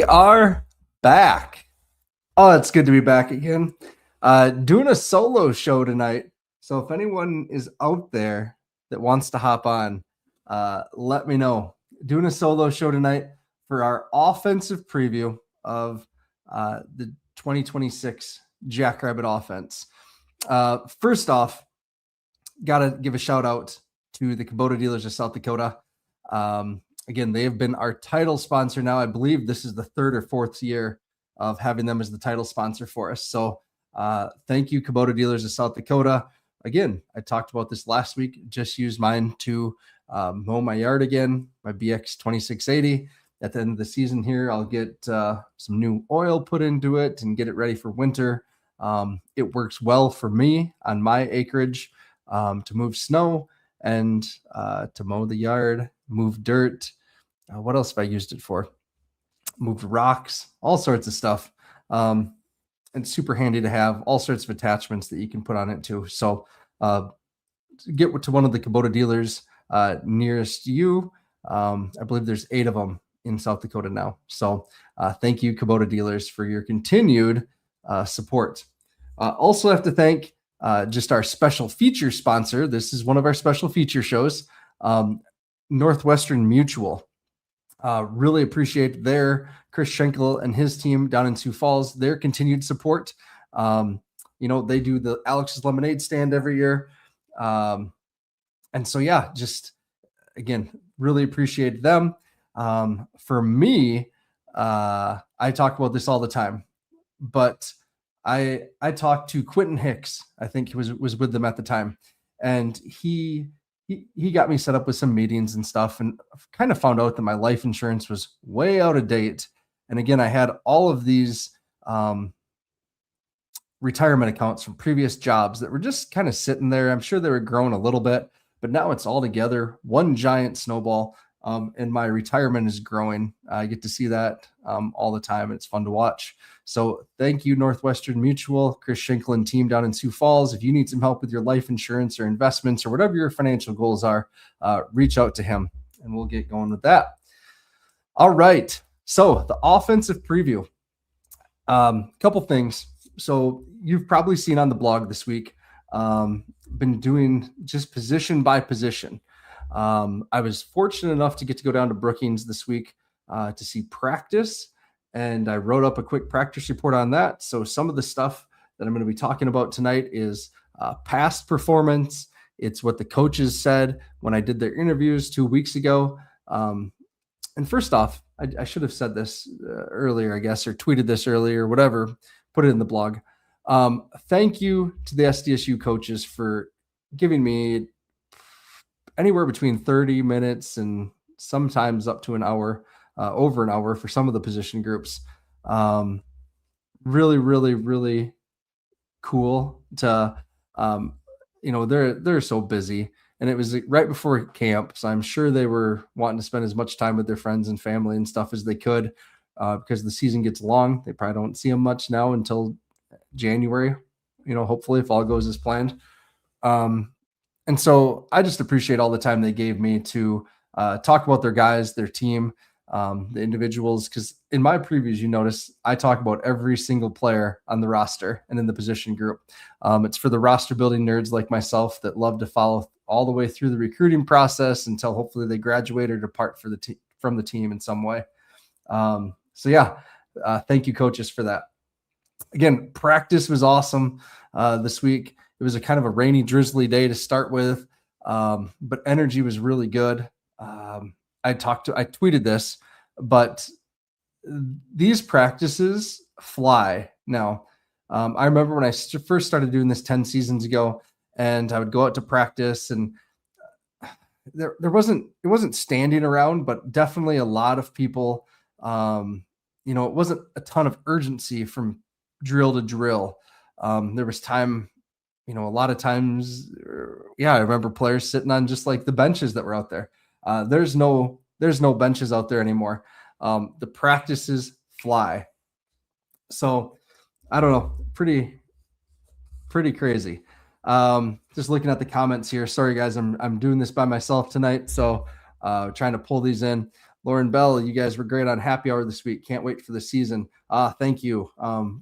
We are back. Oh, it's good to be back again. Doing a solo show tonight. So if anyone is out there that wants to hop on, let me know. Doing a solo show tonight for our offensive preview of the 2026 Jackrabbit offense. First off, got to give a shout out to the Kubota dealers of South Dakota. Again, they have been our title sponsor now. I believe this is the third or fourth year of having them as the title sponsor for us. So thank you, Kubota dealers of South Dakota. Again, I talked about this last week. Just used mine to mow my yard again, my BX 2680. At the end of the season here, I'll get some new oil put into it and get it ready for winter. It works well for me on my acreage to move snow and to mow the yard, move dirt. What else have I used it for? Moved rocks, all sorts of stuff. And super handy to have, all sorts of attachments that you can put on it too. So get to one of the Kubota dealers nearest you. I believe there's 8 of them in South Dakota now. So thank you, Kubota dealers, for your continued support. Also have to thank just our special feature sponsor. This is one of our special feature shows, Northwestern Mutual. Really appreciate Chris Schenkel and his team down in Sioux Falls, their continued support. They do the Alex's Lemonade stand every year. And so, yeah, just again, really appreciate them. For me, I talk about this all the time, but I talked to Quentin Hicks. I think he was with them at the time, and he got me set up with some meetings and stuff, and kind of found out that my life insurance was way out of date. And again, I had all of these retirement accounts from previous jobs that were just kind of sitting there. I'm sure they were growing a little bit, but now it's all together, one giant snowball. And my retirement is growing. I get to see that all the time. It's fun to watch. So thank you, Northwestern Mutual, Chris Schenkel and team down in Sioux Falls. If you need some help with your life insurance or investments or whatever your financial goals are, reach out to him and we'll get going with that. All right. So the offensive preview, couple things. So you've probably seen on the blog this week, been doing just position by position. I was fortunate enough to get to go down to Brookings this week to see practice, and I wrote up a quick practice report on that. So some of the stuff that I'm going to be talking about tonight is past performance. It's what the coaches said when I did their interviews 2 weeks ago. And first off, I should have said this earlier, I guess, or tweeted this earlier, whatever, put it in the blog. Thank you to the SDSU coaches for giving me anywhere between 30 minutes and sometimes up to an hour, over an hour for some of the position groups. Really, really, really cool to, they're so busy, and it was right before camp. So I'm sure they were wanting to spend as much time with their friends and family and stuff as they could, because the season gets long. They probably don't see them much now until January, hopefully if all goes as planned. And so I just appreciate all the time they gave me to talk about their guys, their team, the individuals. Because in my previews, you notice I talk about every single player on the roster and in the position group. It's for the roster building nerds like myself that love to follow all the way through the recruiting process until hopefully they graduate or depart from the team in some way. Thank you, coaches, for that. Again, practice was awesome this week. It was a kind of a rainy, drizzly day to start with, but energy was really good. I tweeted this, but these practices fly now. I remember when I first started doing this 10 seasons ago, and I would go out to practice, and it wasn't standing around, but definitely a lot of people. It wasn't a ton of urgency from drill to drill. There was time. A lot of times, I remember players sitting on just like the benches that were out there. There's no benches out there anymore. The practices fly. So I don't know, pretty crazy. Just looking at the comments here. Sorry guys, I'm doing this by myself tonight. So trying to pull these in. Lauren Bell, you guys were great on happy hour this week. Can't wait for the season. Thank you.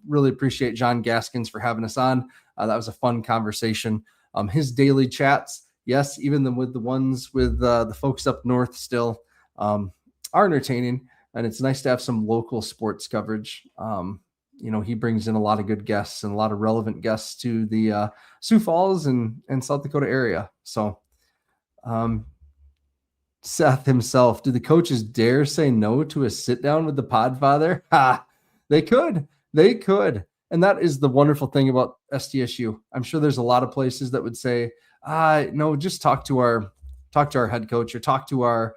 Really appreciate John Gaskins for having us on. That was a fun conversation. His daily chats, yes, even with the ones with the folks up north still are entertaining. And it's nice to have some local sports coverage. He brings in a lot of good guests and a lot of relevant guests to the Sioux Falls and South Dakota area. So, Seth himself, do the coaches dare say no to a sit down with the Podfather? They could. And that is the wonderful thing about SDSU. I'm sure there's a lot of places that would say, no, just talk to our head coach or talk to our,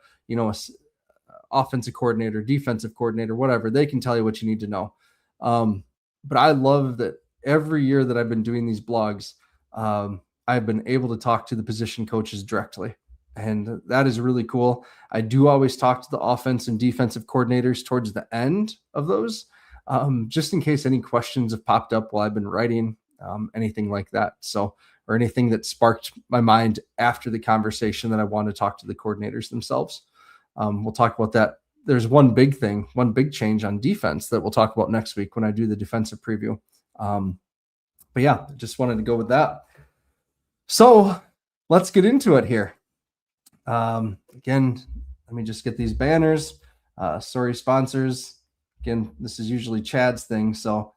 offensive coordinator, defensive coordinator, whatever. They can tell you what you need to know. But I love that every year that I've been doing these blogs, I've been able to talk to the position coaches directly. And that is really cool. I do always talk to the offense and defensive coordinators towards the end of those, just in case any questions have popped up while I've been writing, anything like that. So, or anything that sparked my mind after the conversation that I want to talk to the coordinators themselves. We'll talk about that. There's one big change on defense that we'll talk about next week when I do the defensive preview. But yeah, just wanted to go with that. So let's get into it here. Again, let me just get these banners. Sorry, sponsors. Again, this is usually Chad's thing. So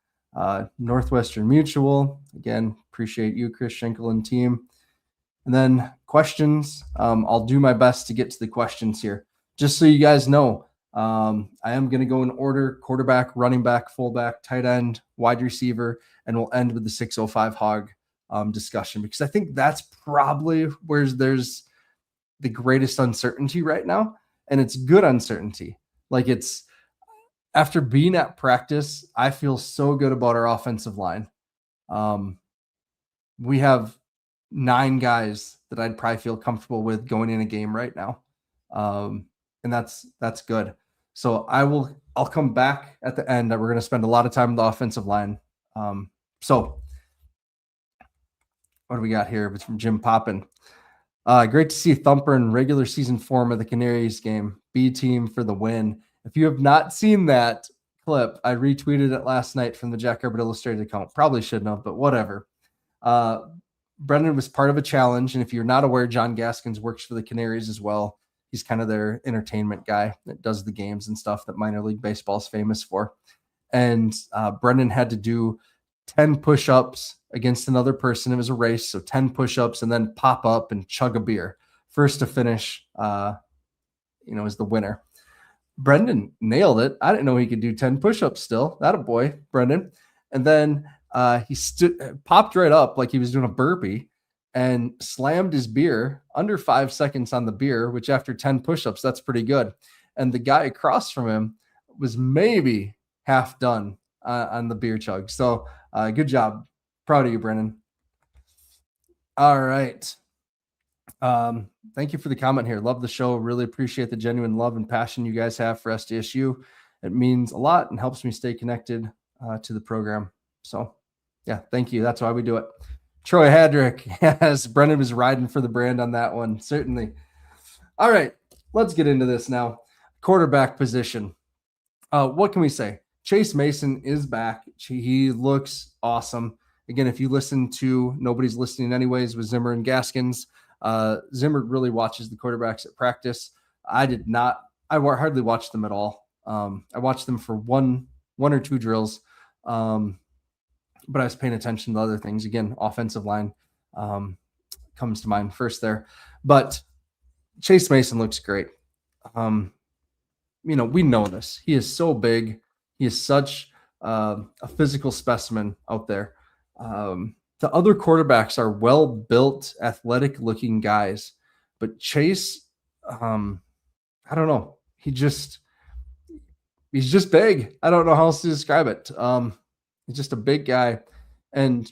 Northwestern Mutual. Again, appreciate you, Chris Schenkel and team. And then questions. I'll do my best to get to the questions here. Just so you guys know, I am going to go in order: quarterback, running back, fullback, tight end, wide receiver, and we'll end with the 605 hog discussion, because I think that's probably where there's the greatest uncertainty right now. And it's good uncertainty. Like, it's after being at practice, I feel so good about our offensive line. We have 9 guys that I'd probably feel comfortable with going in a game right now. And that's good. So I'll come back at the end. We're going to spend a lot of time on the offensive line. So what do we got here? It's from Jim Poppin. Great to see Thumper in regular season form of the Canaries game. B team for the win. If you have not seen that clip, I retweeted it last night from the Jackrabbit Illustrated account. Probably shouldn't have, but whatever. Brendan was part of a challenge. And if you're not aware, John Gaskins works for the Canaries as well. He's kind of their entertainment guy that does the games and stuff that minor league baseball is famous for. And Brendan had to do 10 push-ups against another person. It was a race, so 10 push-ups and then pop up and chug a beer. First to finish, is the winner. Brendan nailed it. I didn't know he could do 10 push-ups still. That a boy, Brendan. And then he popped right up like he was doing a burpee and slammed his beer under 5 seconds on the beer, which after 10 push-ups, that's pretty good. And the guy across from him was maybe half done on the beer chug. So good job. Proud of you, Brennan. All right. Thank you for the comment here. Love the show. Really appreciate the genuine love and passion you guys have for SDSU. It means a lot and helps me stay connected to the program. So yeah, thank you. That's why we do it. Troy Hadrick, yes, Brendan was riding for the brand on that one. Certainly. All right, let's get into this now. Quarterback position. What can we say? Chase Mason is back. He looks awesome. Again, if you listen to Nobody's Listening Anyways with Zimmer and Gaskins, Zimmer really watches the quarterbacks at practice. I did not. I hardly watched them at all. I watched them for one or two drills, but I was paying attention to other things. Again, offensive line comes to mind first there. But Chase Mason looks great. We know this. He is so big. He is such a physical specimen out there. The other quarterbacks are well-built, athletic-looking guys. But Chase, I don't know. He's just big. I don't know how else to describe it. He's just a big guy. And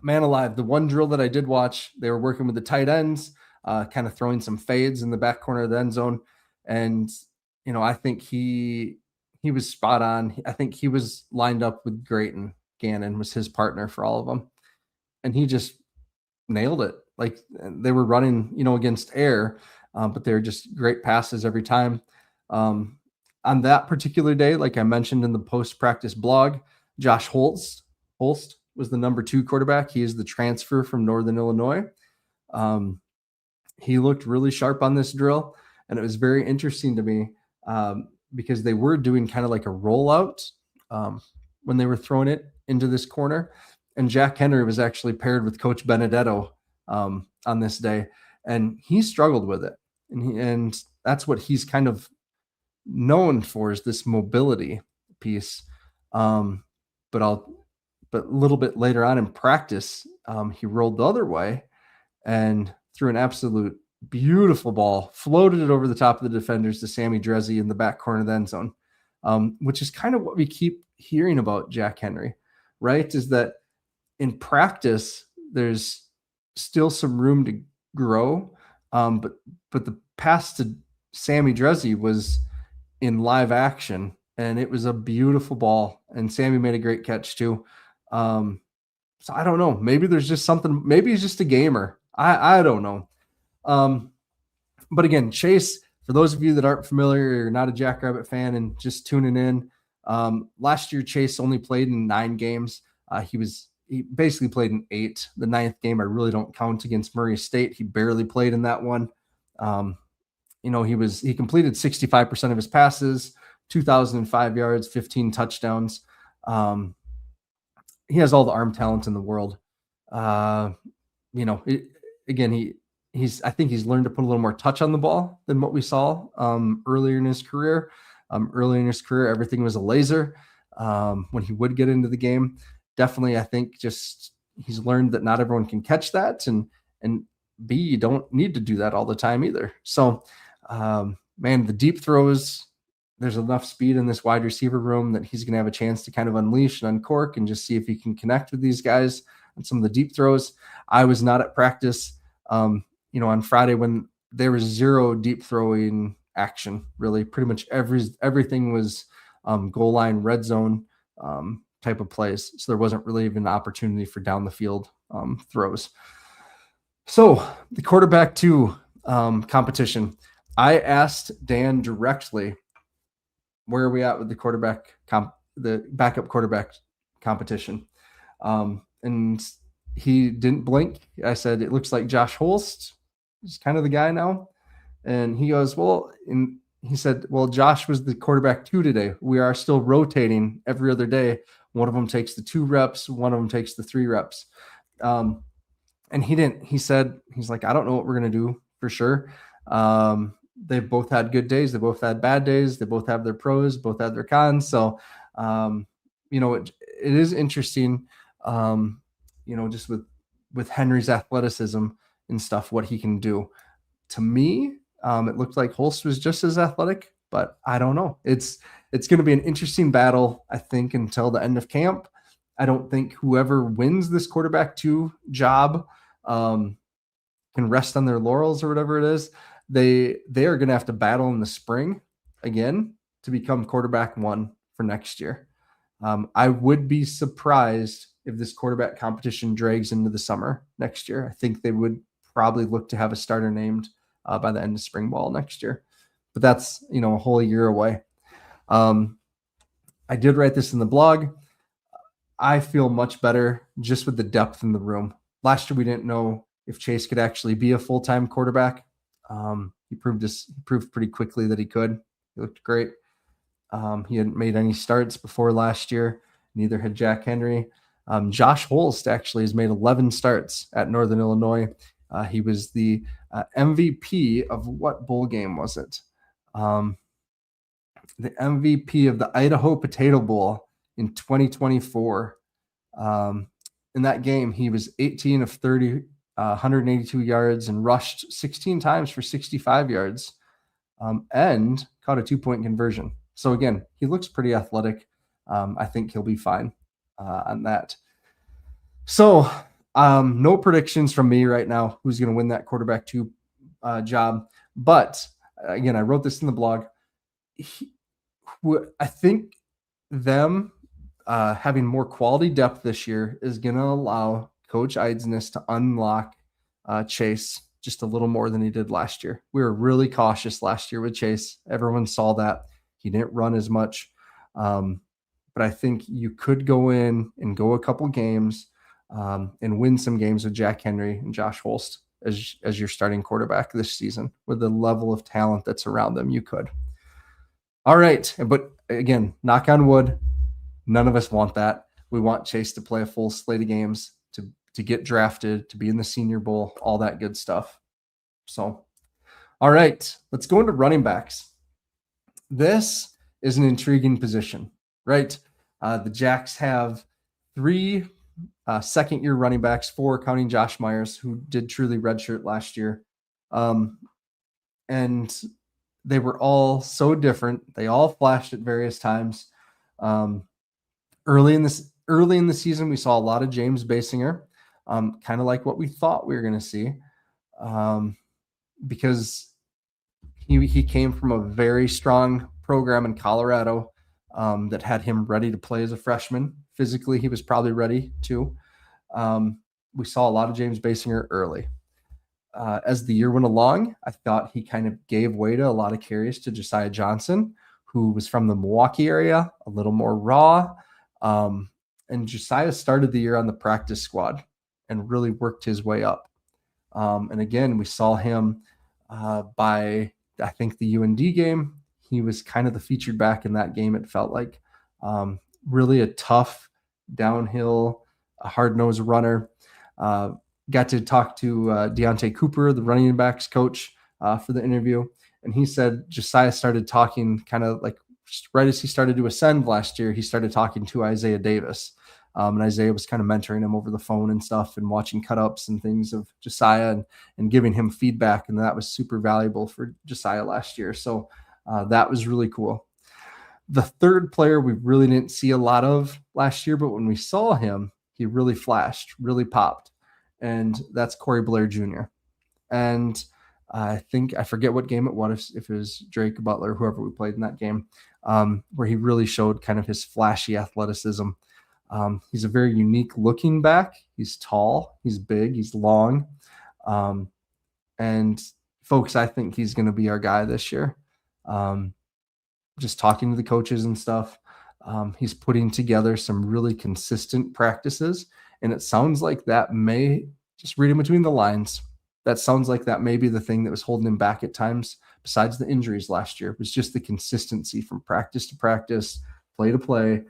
man alive, the one drill that I did watch, they were working with the tight ends, kind of throwing some fades in the back corner of the end zone. And, I think he was spot on. I think he was lined up with Grayton. Gannon was his partner for all of them. And he just nailed it. Like, they were running, against air, but they were just great passes every time. On that particular day, like I mentioned in the post-practice blog, Josh Holst was the number 2 quarterback. He is the transfer from Northern Illinois. He looked really sharp on this drill, and it was very interesting to me because they were doing kind of like a rollout when they were throwing it into this corner. And Jack Henry was actually paired with Coach Benedetto on this day, and he struggled with it. And that's what he's kind of known for, is this mobility piece. But a little bit later on in practice, he rolled the other way and threw an absolute beautiful ball, floated it over the top of the defenders to Sammy Drezzy in the back corner of the end zone, which is kind of what we keep hearing about Jack Henry, right? Is that in practice, there's still some room to grow, but the pass to Sammy Drezzy was in live action, and it was a beautiful ball, and Sammy made a great catch too. So I don't know. Maybe there's just something. Maybe he's just a gamer. I don't know. But again, Chase, for those of you that aren't familiar or not a Jackrabbit fan and just tuning in, last year Chase only played in 9 games. He basically played in 8. The 9th game I really don't count against Murray State. He barely played in that one. He completed 65% of his passes, 2,005 yards, 15 touchdowns. He has all the arm talent in the world. I think he's learned to put a little more touch on the ball than what we saw earlier in his career. Everything was a laser when he would get into the game. Definitely, I think just he's learned that not everyone can catch that, and B, you don't need to do that all the time either. So, the deep throws, there's enough speed in this wide receiver room that he's going to have a chance to kind of unleash and uncork and just see if he can connect with these guys on some of the deep throws. I was not at practice, on Friday when there was 0 deep throwing action. Really, pretty much everything was goal line, red zone type of plays. So there wasn't really even an opportunity for down the field throws. So the quarterback 2 competition. I asked Dan directly, where are we at with the backup quarterback competition? And he didn't blink. I said, it looks like Josh Holst is kind of the guy now. And he goes, he said, well, Josh was the quarterback 2 today. We are still rotating every other day. One of them takes the 2 reps. One of them takes the 3 reps. And he's like, I don't know what we're going to do for sure. They both had good days. They both had bad days. They both have their pros, both had their cons. So, it is interesting, just with Henry's athleticism and stuff, what he can do. To me, it looked like Holst was just as athletic, but I don't know. It's going to be an interesting battle, I think, until the end of camp. I don't think whoever wins this quarterback 2 job can rest on their laurels or whatever it is. They are going to have to battle in the spring again to become quarterback 1 for next year. I would be surprised if this quarterback competition drags into the summer next year. I think they would probably look to have a starter named by the end of spring ball next year, but that's, a whole year away. I did write this in the blog. I feel much better just with the depth in the room. Last year, we didn't know if Chase could actually be a full-time quarterback. He proved pretty quickly that he could. He looked great. He hadn't made any starts before last year. Neither had Jack Henry. Josh Holst actually has made 11 starts at Northern Illinois. He was the MVP of what bowl game was it? The MVP of the Idaho Potato Bowl in 2024. In that game, he was 18 of 30, 182 yards, and rushed 16 times for 65 yards, and caught a 2-point conversion. So again, he looks pretty athletic. I think he'll be fine on that. So no predictions from me right now who's going to win that quarterback 2 job. But again, I wrote this in the blog. I think them having more quality depth this year is going to allow Coach Eidsness to unlock Chase just a little more than he did last year. We were really cautious last year with Chase. Everyone saw that. He didn't run as much. But I think you could go in and go a couple games and win some games with Jack Henry and Josh Holst as your starting quarterback this season. With the level of talent that's around them, you could. All right. But again, knock on wood, none of us want that. We want Chase to play a full slate of games, to get drafted, to be in the Senior Bowl, all that good stuff. So, all right, let's go into running backs. This is an intriguing position, right? The Jacks have 3 second-year running backs, 4 counting Josh Myers, who did truly redshirt last year. And they were all so different. They all flashed at various times. Early in the season, we saw a lot of James Basinger, kind of like what we thought we were going to see, because he came from a very strong program in Colorado that had him ready to play as a freshman. Physically, he was probably ready too. We saw a lot of James Basinger early. As the year went along, I thought he kind of gave way to a lot of carries to Josiah Johnson, who was from the Milwaukee area, a little more raw. And Josiah started the year on the practice squad and really worked his way up. And again, we saw him by, I think, the UND game. He was kind of the featured back in that game. It felt like really a tough downhill, a hard-nosed runner. Got to talk to Deontay Cooper, the running backs coach, for the interview. And he said Josiah started talking kind of like right as he started to ascend last year, he started talking to Isaiah Davis. And Isaiah was kind of mentoring him over the phone and stuff and watching cut-ups and things of Josiah and giving him feedback. And that was super valuable for Josiah last year. So that was really cool. The third player we really didn't see a lot of last year, but when we saw him, he really flashed, really popped. And that's Corey Blair Jr. And I forget what game it was, if it was Drake, Butler, whoever we played in that game, where he really showed kind of his flashy athleticism. He's a very unique looking back. He's tall, he's big, he's long. And folks, I think he's going to be our guy this year. Just talking to the coaches and stuff, he's putting together some really consistent practices. And it sounds like that may, just reading between the lines, that sounds like that may be the thing that was holding him back at times, besides the injuries last year. It was just the consistency from practice to practice, play to play.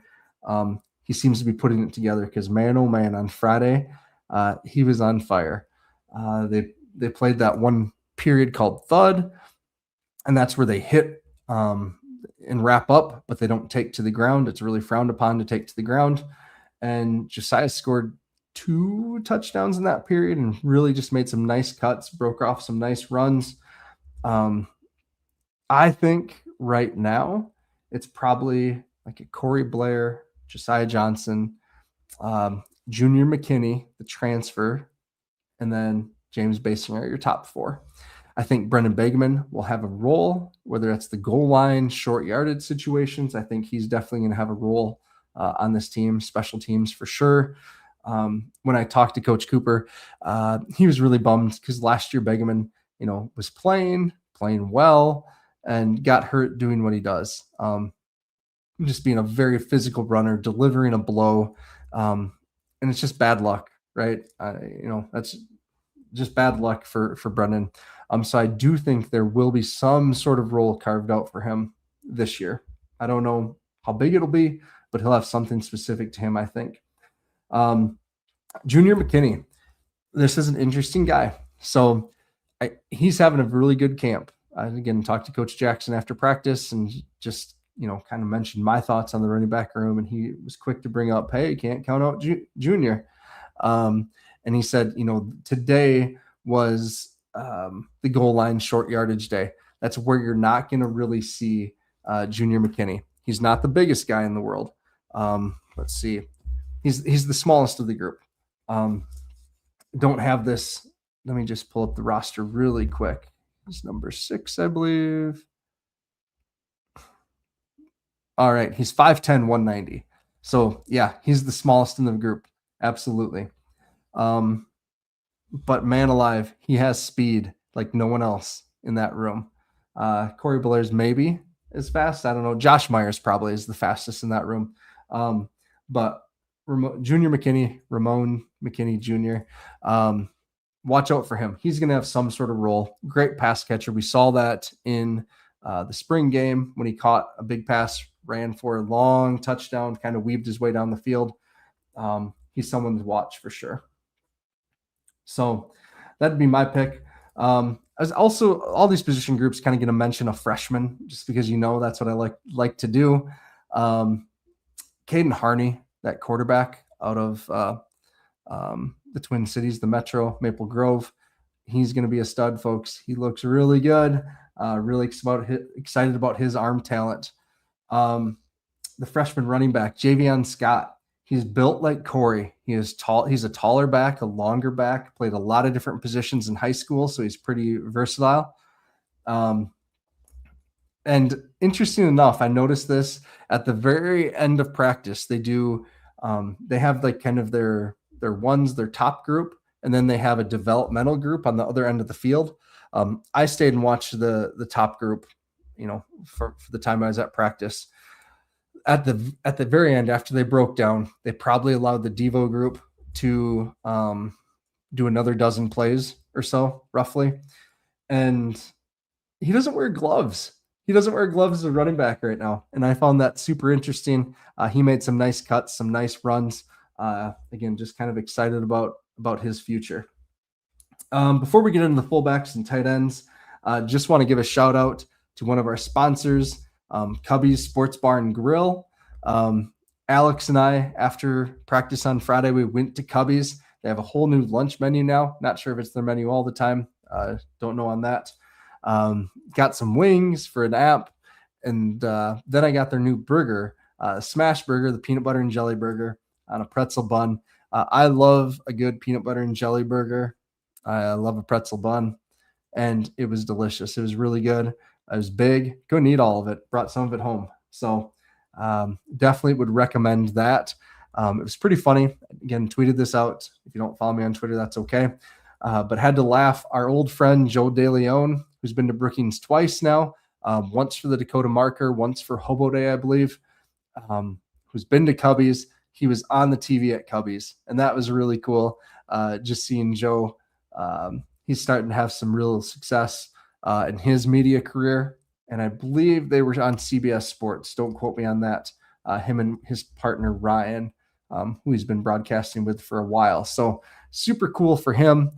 He seems to be putting it together because, man, oh man, on Friday, he was on fire. They played that one period called Thud, and that's where they hit and wrap up, but they don't take to the ground. It's really frowned upon to take to the ground. And Josiah scored 2 touchdowns in that period and really just made some nice cuts, broke off some nice runs. I think right now it's probably like a Corey Blair, Josiah Johnson, Junior McKinney, the transfer, and then James Basinger are your top 4. I think Brendan Begeman will have a role, whether it's the goal line, short yardage situations. I think he's definitely going to have a role on this team, special teams for sure. When I talked to Coach Cooper, he was really bummed because last year Begeman, was playing well and got hurt doing what he does. Just being a very physical runner, delivering a blow. And it's just bad luck, right? That's just bad luck for Brendan. So I do think there will be some sort of role carved out for him this year. I don't know how big it'll be, but he'll have something specific to him, I think. Junior McKinney, this is an interesting guy. So he's having a really good camp. I, again, talked to Coach Jackson after practice and just, kind of mentioned my thoughts on the running back room. And he was quick to bring up, hey, can't count out Junior. And he said, today was the goal line short yardage day. That's where you're not going to really see Junior McKinney. He's not the biggest guy in the world. Let's see. He's the smallest of the group. Don't have this. Let me just pull up the roster really quick. He's number 6, I believe. All right. He's 5'10", 190. So yeah, he's the smallest in the group. Absolutely. but man alive, he has speed like no one else in that room. Corey Blair's maybe as fast. I don't know. Josh Myers probably is the fastest in that room. But Junior McKinney, Ramon McKinney Jr., watch out for him. He's going to have some sort of role. Great pass catcher. We saw that in the spring game when he caught a big pass, ran for a long touchdown, kind of weaved his way down the field. He's someone to watch for sure. So that'd be my pick. As also all these position groups kind of going to mention a freshman just because that's what I like to do. Caden Harney, that quarterback out of the Twin Cities, the Metro, Maple Grove. He's going to be a stud, folks. He looks really good. Really excited about his arm talent. The freshman running back, Javion Scott. He's built like Corey. He is tall. He's a taller back, a longer back, played a lot of different positions in high school, so he's pretty versatile. And interesting enough, I noticed this at the very end of practice. They do, they have like kind of their top group, and then they have a developmental group on the other end of the field. I stayed and watched the top group, for the time I was at practice. At the very end, after they broke down, they probably allowed the Devo group to do another dozen plays or so, roughly. And he doesn't wear gloves. He doesn't wear gloves as a running back right now. And I found that super interesting. He made some nice cuts, some nice runs. Again, just kind of excited about his future. Before we get into the fullbacks and tight ends, just want to give a shout out to one of our sponsors, Cubby's Sports Bar and Grill. Alex and I, after practice on Friday, we went to Cubby's. They have a whole new lunch menu now. Not sure if it's their menu all the time. Don't know on that. Got some wings for an app. And then I got their new burger, Smash Burger, the peanut butter and jelly burger on a pretzel bun. I love a good peanut butter and jelly burger. I love a pretzel bun. And it was delicious. It was really good. It was big. Couldn't eat all of it. Brought some of it home. So definitely would recommend that. It was pretty funny. Again, tweeted this out. If you don't follow me on Twitter, that's okay. But had to laugh. Our old friend Joe DeLeon, who's been to Brookings twice now, once for the Dakota Marker, once for Hobo Day, I believe, who's been to Cubby's. He was on the TV at Cubby's, and that was really cool. Just seeing Joe. He's starting to have some real success in his media career. And I believe they were on CBS Sports. Don't quote me on that. Him and his partner, Ryan, who he's been broadcasting with for a while. So super cool for him.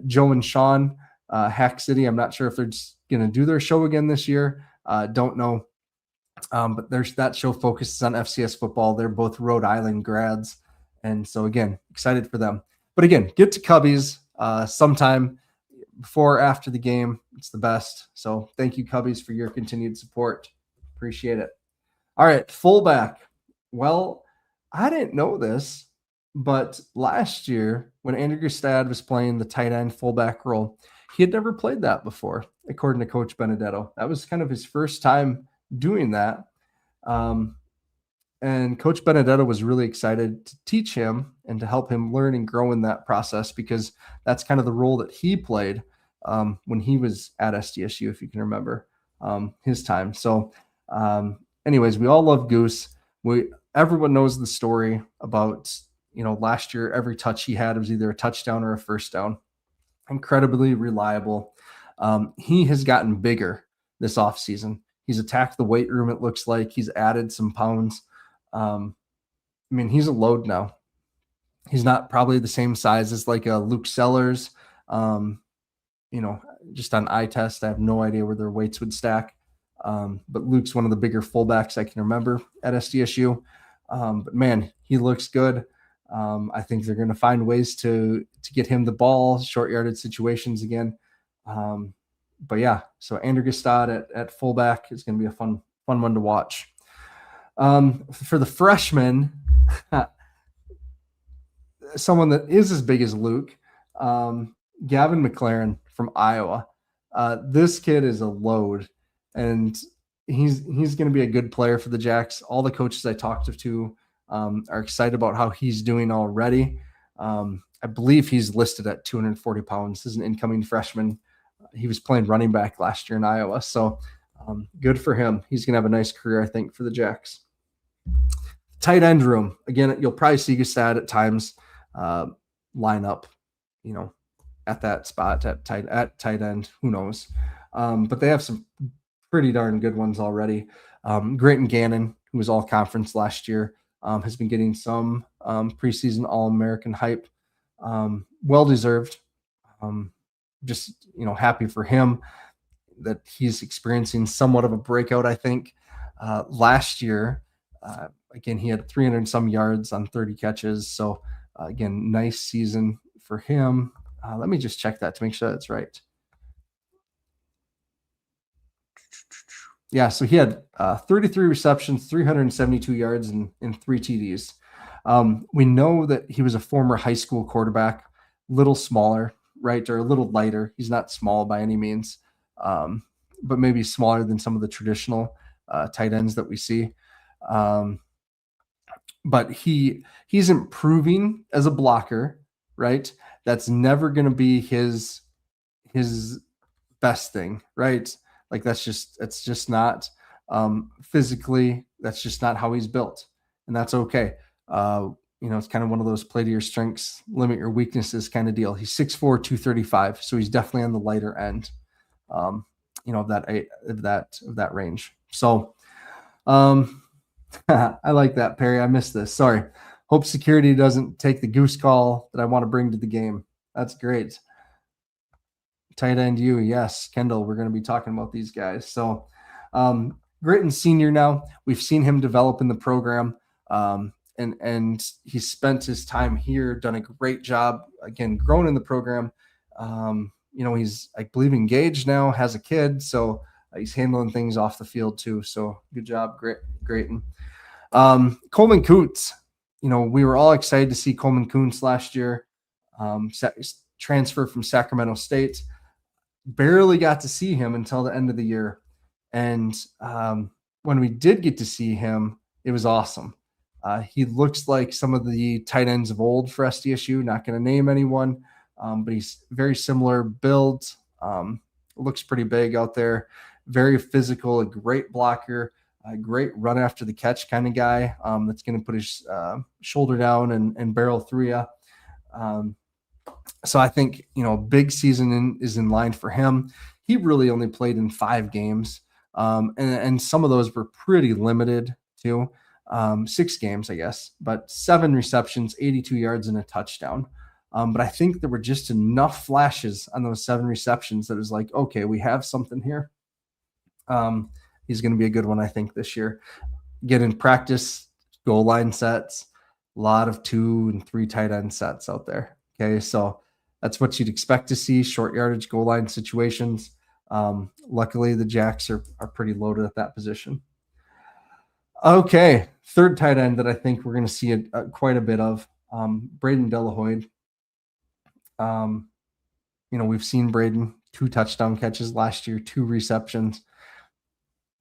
Joe and Sean, Hack City. I'm not sure if they're just going to do their show again this year. Don't know. But that show focuses on FCS football. They're both Rhode Island grads. And so, again, excited for them. But again, get to Cubby's sometime before or after the game. It's the best. So thank you, Cubbies, for your continued support. Appreciate it. All right, fullback. Well, I didn't know this, but last year when Andrew Gustad was playing the tight end fullback role, he had never played that before, according to Coach Benedetto. That was kind of his first time doing that. And Coach Benedetto was really excited to teach him and to help him learn and grow in that process, because that's kind of the role that he played when he was at SDSU, if you can remember his time. So anyways, we all love Goose. Everyone knows the story about, last year, every touch he had was either a touchdown or a first down. Incredibly reliable. He has gotten bigger this offseason. He's attacked the weight room, it looks like. He's added some pounds. He's a load now. He's not probably the same size as like a Luke Sellers. Just on eye test, I have no idea where their weights would stack. But Luke's one of the bigger fullbacks I can remember at SDSU. But man, he looks good. I think they're going to find ways to get him the ball, short yardage situations again. But yeah, so Andrew Gustad at fullback is going to be a fun one to watch. For the freshman, someone that is as big as Luke, Gavin McLaren from Iowa. This kid is a load, and he's going to be a good player for the Jacks. All the coaches I talked to are excited about how he's doing already. I believe he's listed at 240 pounds. This is an incoming freshman. He was playing running back last year in Iowa. So good for him. He's going to have a nice career, I think, for the Jacks. Tight end room. Again, you'll probably see Gustad at times line up, at that spot at tight end. Who knows? But they have some pretty darn good ones already. Grayton Gannon, who was all conference last year, has been getting some preseason All-American hype. Well-deserved. Just, happy for him that he's experiencing somewhat of a breakout, I think. Last year, again, he had 300 and some yards on 30 catches. So, again, nice season for him. Let me just check that to make sure that's right. Yeah, so he had 33 receptions, 372 yards, and 3 TDs. We know that he was a former high school quarterback, little smaller, right, or a little lighter. He's not small by any means, but maybe smaller than some of the traditional tight ends that we see. But he's improving as a blocker, right? That's never going to be his best thing, right? Like it's just not physically, that's just not how he's built. And that's okay. It's kind of one of those play to your strengths, limit your weaknesses kind of deal. He's 6'4", 235. So he's definitely on the lighter end, of that range. So, I like that, Perry. I missed this. Sorry. Hope security doesn't take the goose call that I want to bring to the game. That's great. Tight end you. Yes, Kendall, we're going to be talking about these guys. So Gritton Sr. now, we've seen him develop in the program, and he's spent his time here, done a great job, again, grown in the program. He's, I believe, engaged now, has a kid, so he's handling things off the field too. So good job, Gritton. Coleman Kuntz, we were all excited to see Coleman Kuntz last year, transfer from Sacramento State. Barely got to see him until the end of the year. And when we did get to see him, it was awesome. He looks like some of the tight ends of old for SDSU, not going to name anyone, but he's very similar build, looks pretty big out there, very physical, a great blocker, a great run after the catch kind of guy that's going to put his shoulder down and barrel through you. So I think, big season is in line for him. He really only played in 5 games, and some of those were pretty limited too. 6 games, I guess, but 7 receptions, 82 yards, and a touchdown. But I think there were just enough flashes on those 7 receptions that it was like, okay, we have something here. He's going to be a good one, I think, this year. Get in practice, goal line sets, a lot of 2 and 3 tight end sets out there. Okay, so that's what you'd expect to see, short yardage goal line situations. Luckily, the Jacks are pretty loaded at that position. Okay, third tight end that I think we're going to see quite a bit of, Braden Delahoyde. We've seen Braden 2 touchdown catches last year, 2 receptions.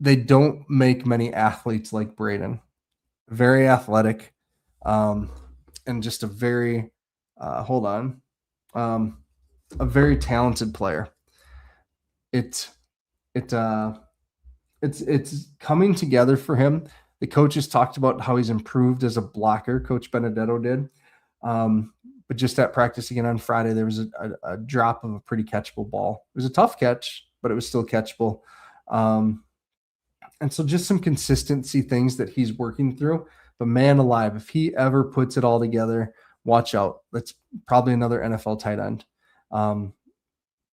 They don't make many athletes like Braden. Very athletic, and just a very a very talented player. It's coming together for him. The coaches talked about how he's improved as a blocker. Coach Benedetto did. But just at practice again on Friday, there was a drop of a pretty catchable ball. It was a tough catch, but it was still catchable. And so just some consistency things that he's working through. But man alive, if he ever puts it all together, watch out. That's probably another NFL tight end. When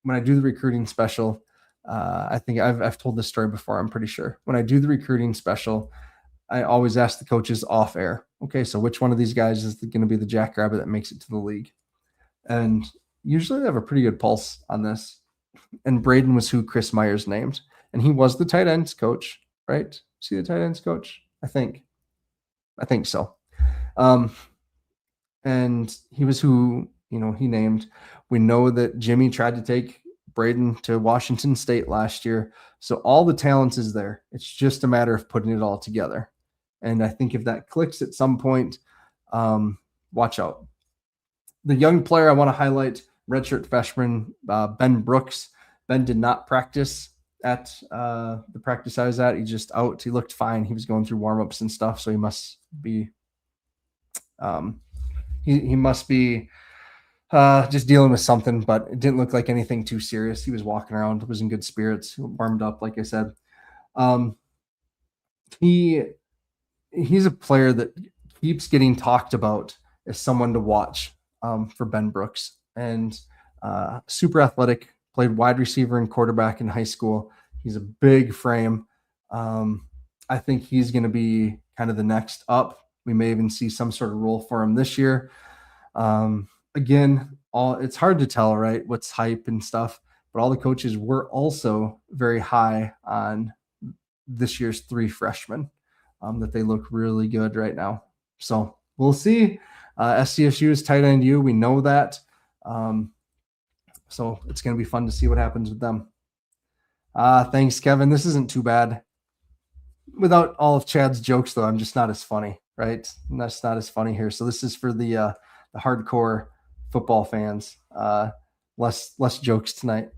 I do the recruiting special, I think I've told this story before, I'm pretty sure. When I do the recruiting special, I always ask the coaches off air, okay, so which one of these guys is going to be the Jackrabbit that makes it to the league? And usually they have a pretty good pulse on this. And Braden was who Chris Myers named. And he was the tight ends coach, right? See the tight ends coach? I think so. And he was who, he named. We know that Jimmy tried to take Braden to Washington State last year. So all the talent is there. It's just a matter of putting it all together. And I think if that clicks at some point, watch out. The young player I want to highlight, redshirt freshman Ben Brooks. Ben did not practice at the practice I was at. He's just out. He looked fine. He was going through warmups and stuff, so he must be he must be just dealing with something, but it didn't look like anything too serious. He was walking around, was in good spirits, warmed up, like I said. He's a player that keeps getting talked about as someone to watch for Ben Brooks, and super athletic, played wide receiver and quarterback in high school. He's a big frame. I think he's going to be kind of the next up. We may even see some sort of role for him this year. Again, it's hard to tell, right? What's hype and stuff, but all the coaches were also very high on this year's 3 freshmen, that they look really good right now. So we'll see. SDSU is tight end U. We know that. So it's going to be fun to see what happens with them. Thanks, Kevin. This isn't too bad. Without all of Chad's jokes, though, I'm just not as funny, right? That's not as funny here. So this is for the hardcore football fans. Less jokes tonight.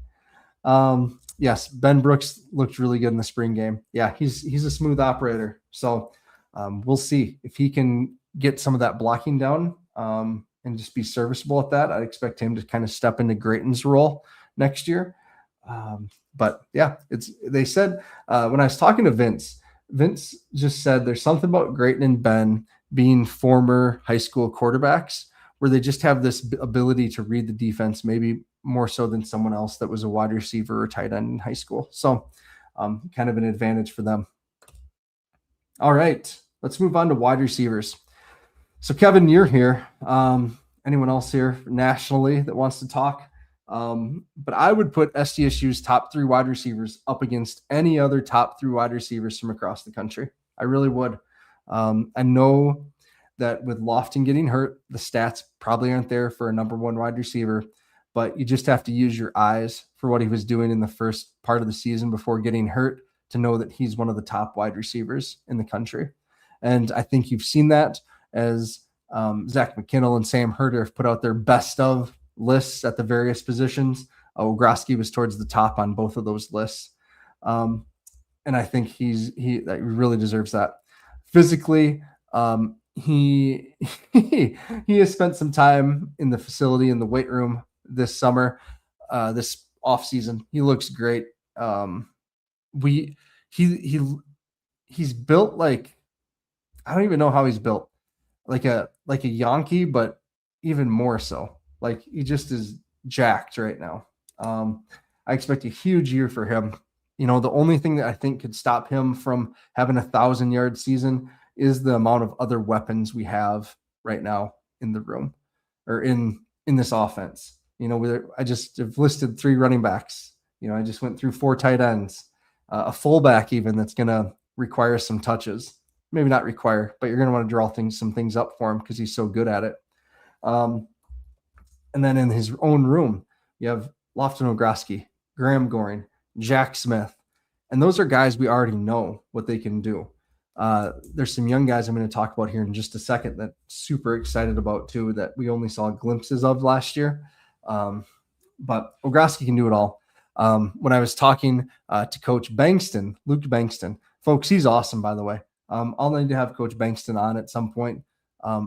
Yes, Ben Brooks looked really good in the spring game. Yeah, he's a smooth operator. So we'll see if he can get some of that blocking down and just be serviceable at that. I'd expect him to kind of step into Grayton's role next year. But yeah, they said when I was talking to Vince just said there's something about Grayton and Ben being former high school quarterbacks where they just have this ability to read the defense, maybe more so than someone else that was a wide receiver or tight end in high school. So kind of an advantage for them. All right, let's move on to wide receivers. So Kevin, you're here. Anyone else here nationally that wants to talk? But I would put SDSU's top 3 wide receivers up against any other top 3 wide receivers from across the country. I really would. I know that with Lofton getting hurt, the stats probably aren't there for a number 1 wide receiver, but you just have to use your eyes for what he was doing in the first part of the season before getting hurt to know that he's one of the top wide receivers in the country. And I think you've seen that as Zach McKinnell and Sam Herder have put out their best of lists at the various positions. Ogroski was towards the top on both of those lists. And I think he really deserves that. Physically, he has spent some time in the facility in the weight room this summer, this off season. He looks great. He's built like, I don't even know how he's built, like a Yankee, but even more so. Like he just is jacked right now. I expect a huge year for him. You know, the only thing that I think could stop him from having 1,000-yard season is the amount of other weapons we have right now in the room or in this offense. You know, I just have listed 3 running backs. You know, I just went through 4 tight ends, a fullback even that's going to require some touches. Maybe not require, but you're going to want to draw some things up for him because he's so good at it. And then in his own room, you have Lofton Ogroski, Graham Goring, Jack Smith. And those are guys we already know what they can do. There's some young guys I'm going to talk about here in just a second that super excited about too, that we only saw glimpses of last year. But Ogroski can do it all. When I was talking to Coach Bankston, Luke Bankston, folks, he's awesome, by the way. I'll need to have Coach Bankston on at some point.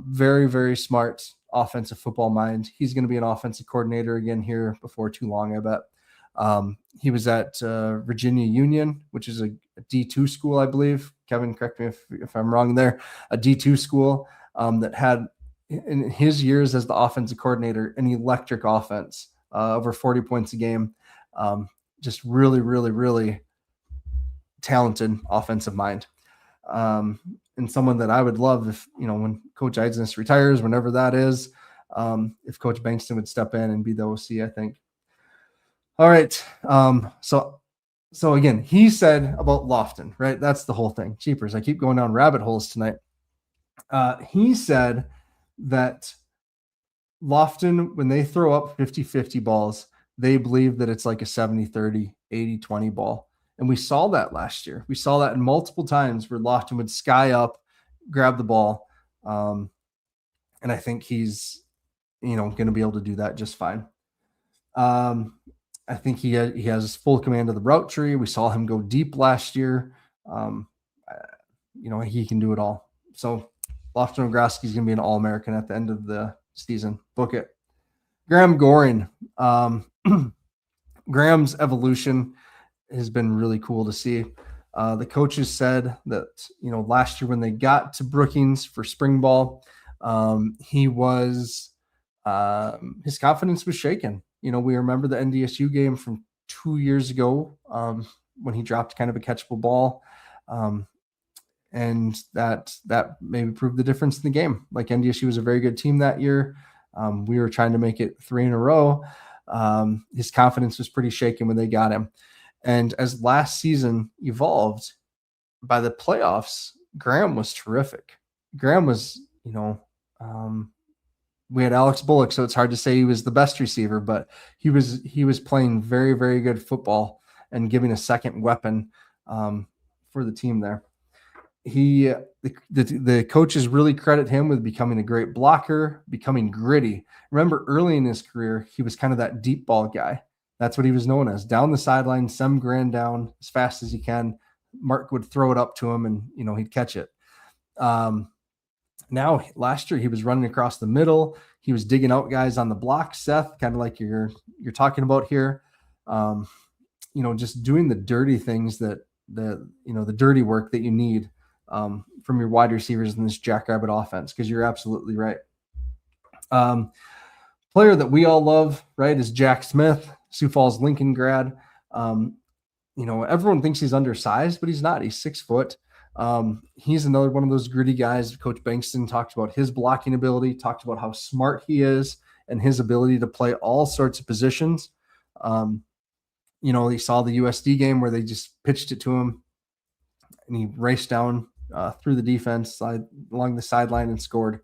Very, very smart offensive football mind. He's going to be an offensive coordinator again here before too long, I bet. He was at Virginia Union, which is a D2 school, I believe. Kevin, correct me if I'm wrong there. A D2 school that had, in his years as the offensive coordinator, an electric offense, over 40 points a game. Just really, really, really talented offensive mind. And someone that I would love if, you know, when Coach Eidsness retires, whenever that is, if Coach Bankston would step in and be the OC, I think. All right. So again, he said about Lofton, right? That's the whole thing. Cheapers. I keep going down rabbit holes tonight. He said that Lofton, when they throw up 50-50 balls, they believe that it's like a 70-30, 80-20 ball. And we saw that last year. We saw that in multiple times where Lofton would sky up, grab the ball. And I think he's going to be able to do that just fine. I think he has full command of the route tree. We saw him go deep last year. He can do it all. So Lofton Ogroski is going to be an All-American at the end of the season. Book it. Graham Goring. Graham's evolution has been really cool to see. The coaches said that, last year when they got to Brookings for spring ball, he was his confidence was shaken. We remember the NDSU game from 2 years ago when he dropped kind of a catchable ball. And that maybe proved the difference in the game. Like, NDSU was a very good team that year. We were trying to make it 3 in a row. His confidence was pretty shaken when they got him. And as last season evolved, by the playoffs, Graham was terrific. Graham was, we had Alex Bullock, so it's hard to say he was the best receiver, but he was playing very, very good football and giving a second weapon for the team there. The coaches really credit him with becoming a great blocker, becoming gritty. Remember, early in his career, he was kind of that deep ball guy. That's what he was known as. Down the sideline, some grand down as fast as he can. Mark would throw it up to him, and he'd catch it. Now, last year, he was running across the middle. He was digging out guys on the block, Seth, kind of like you're talking about here. Just doing the dirty things the dirty work that you need from your wide receivers in this Jackrabbit offense, because you're absolutely right. Player that we all love, right, is Jack Smith, Sioux Falls Lincoln grad. Everyone thinks he's undersized, but he's not. He's 6 foot. He's another one of those gritty guys. Coach Bankston talked about his blocking ability, talked about how smart he is and his ability to play all sorts of positions. He saw the USD game where they just pitched it to him and he raced down through the defense along the sideline and scored.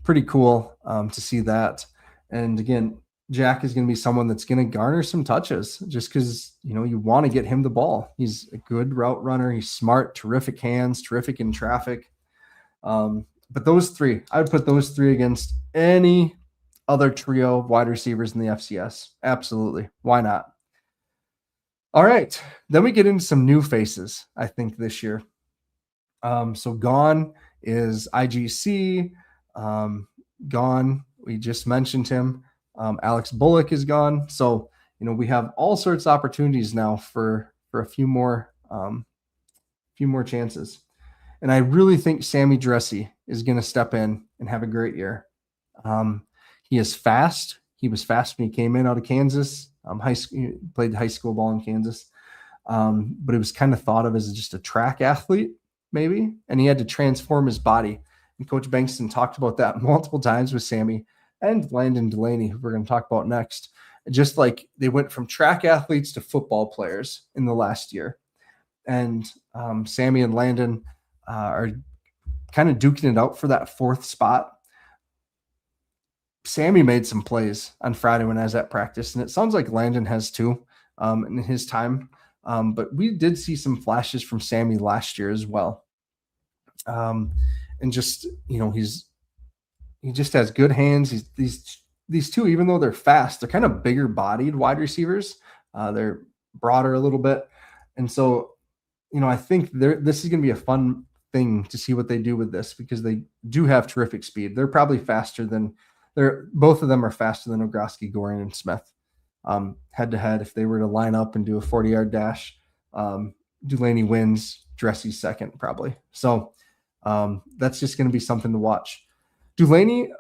Pretty cool to see that. And again, Jack is going to be someone that's going to garner some touches just because, you want to get him the ball. He's a good route runner. He's smart, terrific hands, terrific in traffic. But those three, I would put those three against any other trio of wide receivers in the FCS. Absolutely. Why not? All right. Then we get into some new faces, I think, this year. So gone is IGC. Gone. We just mentioned him. Alex Bullock is gone. So, we have all sorts of opportunities now for a few more chances. And I really think Sammy Dressy is going to step in and have a great year. He is fast. He was fast when he came in out of Kansas. He played high school ball in Kansas. But it was kind of thought of as just a track athlete, maybe. And he had to transform his body. And Coach Bankston talked about that multiple times with Sammy and Landon Delaney, who we're going to talk about next. Just like they went from track athletes to football players in the last year. And Sammy and Landon are kind of duking it out for that 4th spot. Sammy made some plays on Friday when I was at practice, and it sounds like Landon has too in his time. But we did see some flashes from Sammy last year as well. And just, he just has good hands. These two, even though they're fast, they're kind of bigger bodied wide receivers. They're broader a little bit. And so, I think this is going to be a fun thing to see what they do with this, because they do have terrific speed. They're probably both of them are faster than Ogroski, Goring, and Smith. Head to head, if they were to line up and do a 40-yard dash, Delaney wins, Dressy's second probably. So that's just going to be something to watch. Delaney,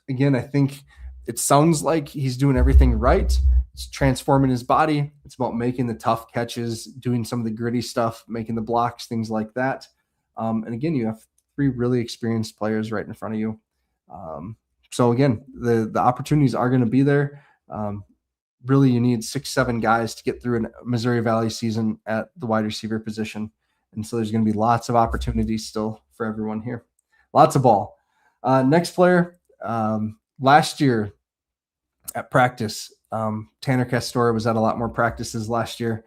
again, I think it sounds like he's doing everything right. It's transforming his body. It's about making the tough catches, doing some of the gritty stuff, making the blocks, things like that. And again, you have 3 really experienced players right in front of you. So again, the opportunities are going to be there. Really, you need 6-7 guys to get through a Missouri Valley season at the wide receiver position. And so there's going to be lots of opportunities still for everyone here. Lots of ball. Next player, last year at practice, Tanner Castor was at a lot more practices last year.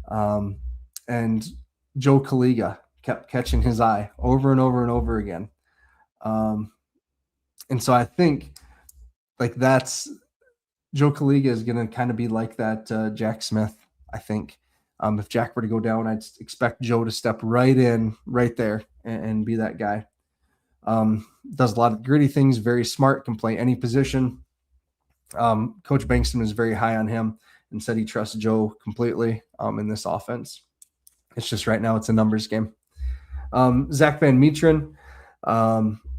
And Joe Kaliga kept catching his eye over and over and over again. And so I think like that's Joe Kaliga is going to kind of be like that Jack Smith, I think. If Jack were to go down, I'd expect Joe to step right in, right there, and be that guy. Does a lot of gritty things, very smart, can play any position. Coach Bankston is very high on him and said he trusts Joe completely in this offense. It's just right now it's a numbers game. Zach Van Meteren,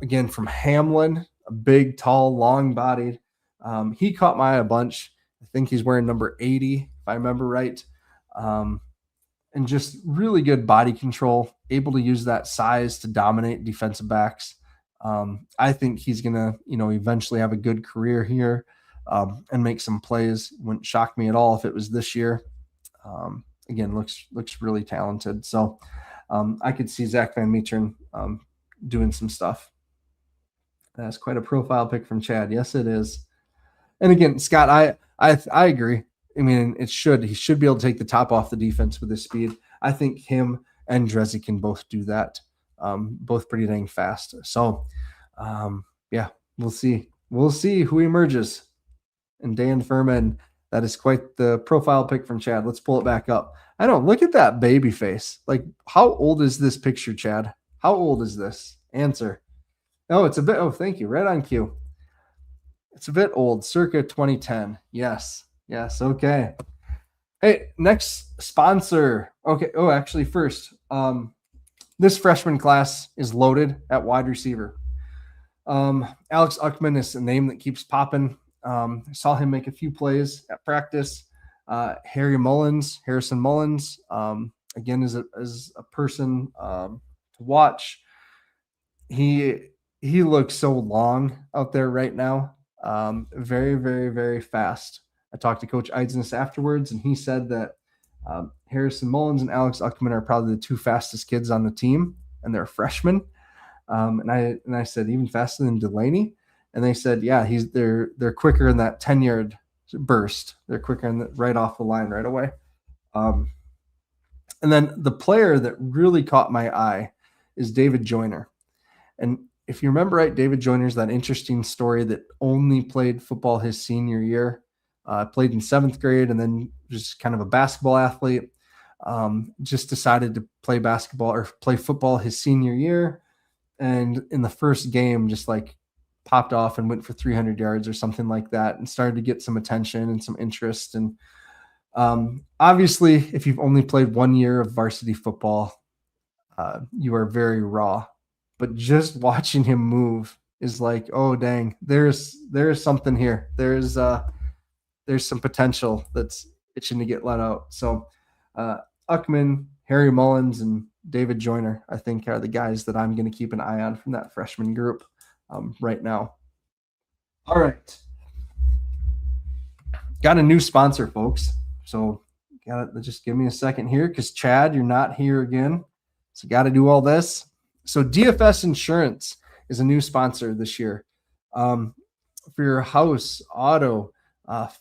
again from Hamlin, a big, tall, long-bodied. He caught my eye a bunch. I think he's wearing number 80, if I remember right. And just really good body control, able to use that size to dominate defensive backs. I think he's going to, eventually have a good career here and make some plays. Wouldn't shock me at all if it was this year. Again, looks really talented. So I could see Zach Van Meteren doing some stuff. That's quite a profile pick from Chad. Yes, it is. And again, Scott, I agree. I mean, he should be able to take the top off the defense with his speed. I think him and Drezzy can both do that. Both pretty dang fast. So, yeah, we'll see. We'll see who emerges. And Dan Furman, that is quite the profile pick from Chad. Let's pull it back up. I know. Look at that baby face. Like, how old is this picture, Chad? How old is this? Answer. Oh, it's a bit. Oh, thank you. Right on cue. It's a bit old, circa 2010. Yes. Okay. Hey, next sponsor. Okay. Oh, actually, first, this freshman class is loaded at wide receiver. Alex Uckman is a name that keeps popping. I saw him make a few plays at practice. Harrison Mullins, again, is a person to watch. He looks so long out there right now. Very, very, very fast. I talked to Coach Eidsness afterwards, and he said that Harrison Mullins and Alex Uckman are probably the two fastest kids on the team, and they're freshmen. And I said, even faster than Delaney? And they said, yeah, they're quicker in that 10-yard burst. They're quicker right off the line right away. And then the player that really caught my eye is David Joyner. And if you remember right, David Joyner's that interesting story that only played football his senior year. Played in 7th grade and then just kind of a basketball athlete. Just decided to play football his senior year. And in the first game, just like popped off and went for 300 yards or something like that and started to get some attention and some interest. And obviously, if you've only played 1 year of varsity football, you are very raw. But just watching him move is like, oh, dang, there's something here. There's some potential that's itching to get let out. So Uckman, Harry Mullins, and David Joyner, I think, are the guys that I'm going to keep an eye on from that freshman group right now. All right. Got a new sponsor, folks. So just give me a second here because, Chad, you're not here again. So got to do all this. So DFS Insurance is a new sponsor this year. For your house, auto,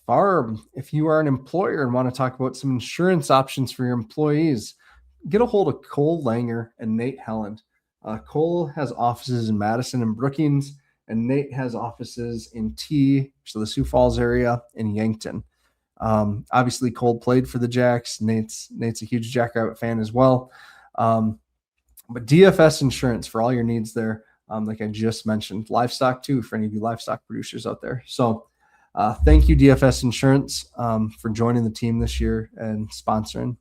farm, if you are an employer and want to talk about some insurance options for your employees, get a hold of Cole Langer and Nate Helland. Cole has offices in Madison and Brookings, and Nate has offices in so the Sioux Falls area, in Yankton. Obviously, Cole played for the Jacks. Nate's a huge Jackrabbit fan as well. But DFS Insurance for all your needs there, like I just mentioned. Livestock too, for any of you livestock producers out there. So thank you, DFS Insurance, for joining the team this year and sponsoring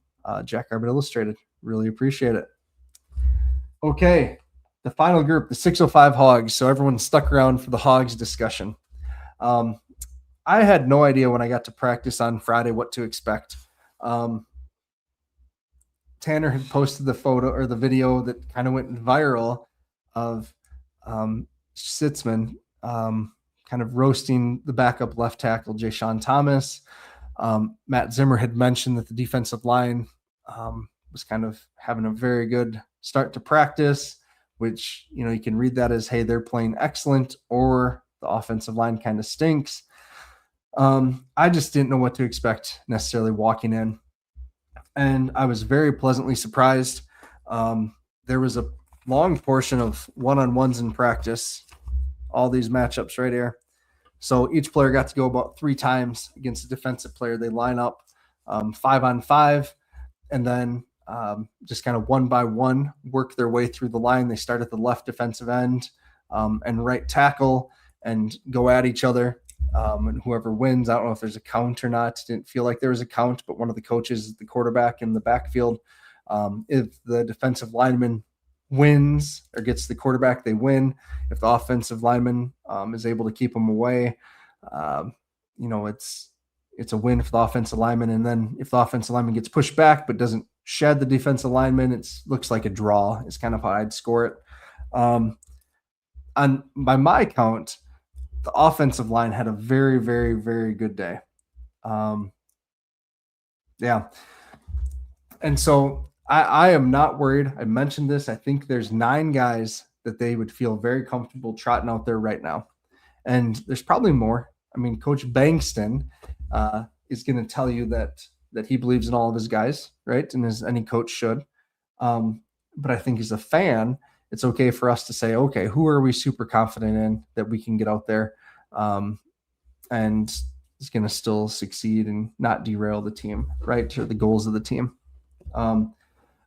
Jackrabbit Illustrated. Really appreciate it. Okay, the final group, the 605 Hogs. So everyone stuck around for the Hogs discussion. I had no idea when I got to practice on Friday what to expect. Tanner had posted the photo or the video that kind of went viral of Sitzman kind of roasting the backup left tackle, Ja'Shawn Thomas. Matt Zimmer had mentioned that the defensive line was kind of having a very good start to practice, which, you can read that as, hey, they're playing excellent, or the offensive line kind of stinks. I just didn't know what to expect necessarily walking in. And I was very pleasantly surprised. There was a long portion of one-on-ones in practice all these matchups right here. So each player got to go about 3 times against a defensive player. They line up 5-on-5, and then just kind of one by one work their way through the line. They start at the left defensive end and right tackle and go at each other. And whoever wins, I don't know if there's a count or not. Didn't feel like there was a count, but one of the coaches, the quarterback in the backfield, if the defensive lineman wins or gets the quarterback, they win. If the offensive lineman is able to keep them away, it's a win for the offensive lineman. And then if the offensive lineman gets pushed back but doesn't shed the defensive lineman, it looks like a draw. Is kind of how I'd score it. And by my count, the offensive line had a very, very, very good day. Yeah. And so I am not worried. I mentioned this. I think there's 9 guys that they would feel very comfortable trotting out there right now. And there's probably more. I mean, Coach Bankston is going to tell you that he believes in all of his guys, right? And as any coach should. But I think as a fan, it's okay for us to say, okay, who are we super confident in that we can get out there and is going to still succeed and not derail the team, right? Or the goals of the team.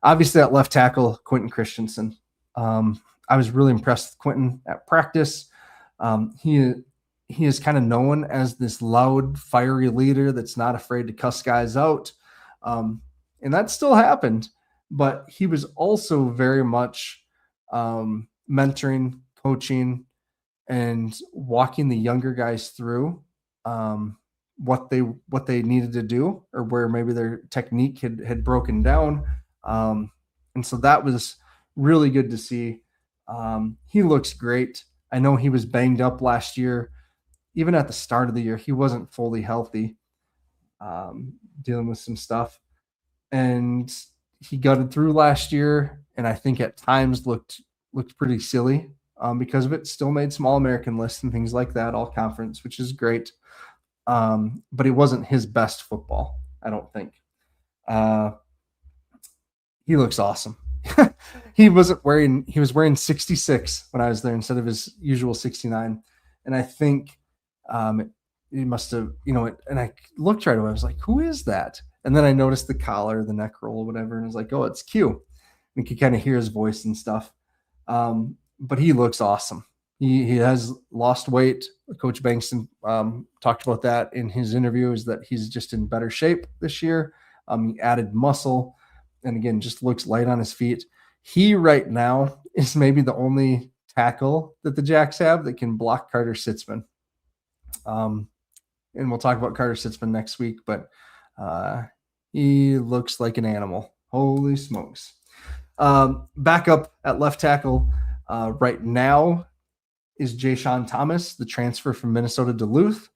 Obviously, at left tackle, Quentin Christensen. I was really impressed with Quentin at practice. He is kind of known as this loud, fiery leader that's not afraid to cuss guys out. And that still happened, but he was also very much mentoring, coaching, and walking the younger guys through what they needed to do, or where maybe their technique had broken down. And so that was really good to see. He looks great. I know he was banged up last year. Even at the start of the year, he wasn't fully healthy, dealing with some stuff. And he gutted through last year, and I think at times looked pretty silly because of it. Still made some All-American lists and things like that, all conference, which is great. But it wasn't his best football, I don't think. He looks awesome. He was wearing 66 when I was there instead of his usual 69. And I think he must have, and I looked right away. I was like, who is that? And then I noticed the collar, the neck roll, whatever. And I was like, oh, it's Q. And you could kind of hear his voice and stuff. But he looks awesome. He has lost weight. Coach Bankston talked about that in his interview, is that he's just in better shape this year. He added muscle, and again, just looks light on his feet. He right now is maybe the only tackle that the Jacks have that can block Carter Sitzman. And we'll talk about Carter Sitzman next week, but he looks like an animal. Holy smokes. Back up at left tackle right now is Ja'Shawn Thomas, the transfer from Minnesota Duluth.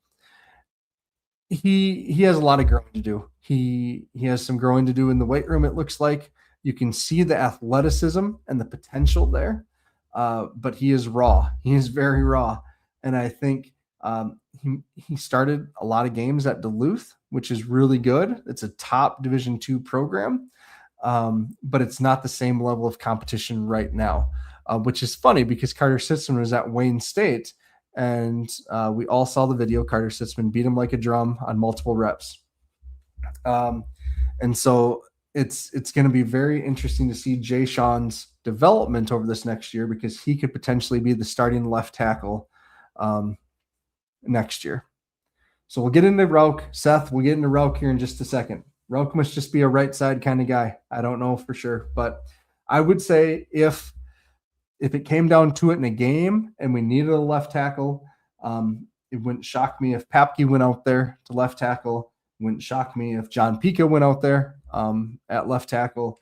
He has a lot of growing to do. He has some growing to do in the weight room, it looks like. You can see the athleticism and the potential there, but he is raw. He is very raw. And I think he started a lot of games at Duluth, which is really good. It's a top Division II program, but it's not the same level of competition right now, which is funny because Carter Sitzman was at Wayne State, and we all saw the video. Carter Sitzman beat him like a drum on multiple reps. And so it's going to be very interesting to see Ja'Shawn's development over this next year, because he could potentially be the starting left tackle next year. So we'll get into Rauk. Seth, we'll get into Rauk here in just a second. Rauk must just be a right side kind of guy. I don't know for sure, but I would say if it came down to it in a game and we needed a left tackle, it wouldn't shock me if Papke went out there to left tackle. It wouldn't shock me if John Pica went out there at left tackle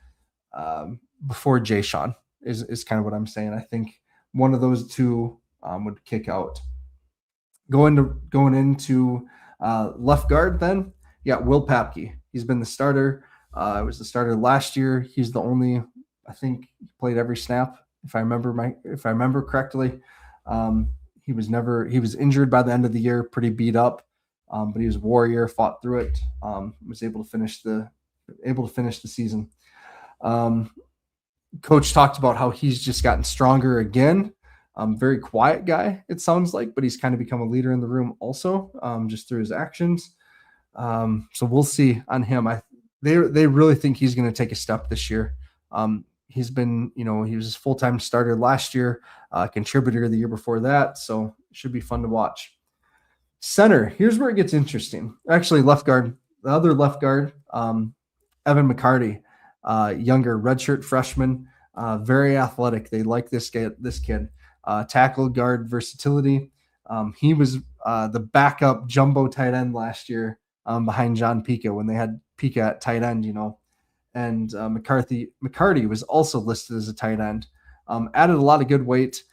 before Ja'Shawn is kind of what I'm saying. I think one of those two would kick out. Going into left guard then, Will Papke. He's been the starter. Was the starter last year. He's the only, I think, played every snap, if I remember correctly. He was injured by the end of the year, pretty beat up, but he was a warrior, fought through it, was able to finish the season. Coach talked about how he's just gotten stronger again. Very quiet guy, it sounds like, but he's kind of become a leader in the room also, just through his actions. So we'll see on him. They really think he's going to take a step this year. He's been, he was a full-time starter last year, contributor the year before that. So it should be fun to watch. Center, here's where it gets interesting. Actually, left guard, the other left guard, Evan McCarty, younger redshirt freshman, very athletic. They like this kid. Tackle, guard, versatility. He was the backup jumbo tight end last year behind John Pika when they had Pika at tight end, and McCarty was also listed as a tight end. Added a lot of good weight.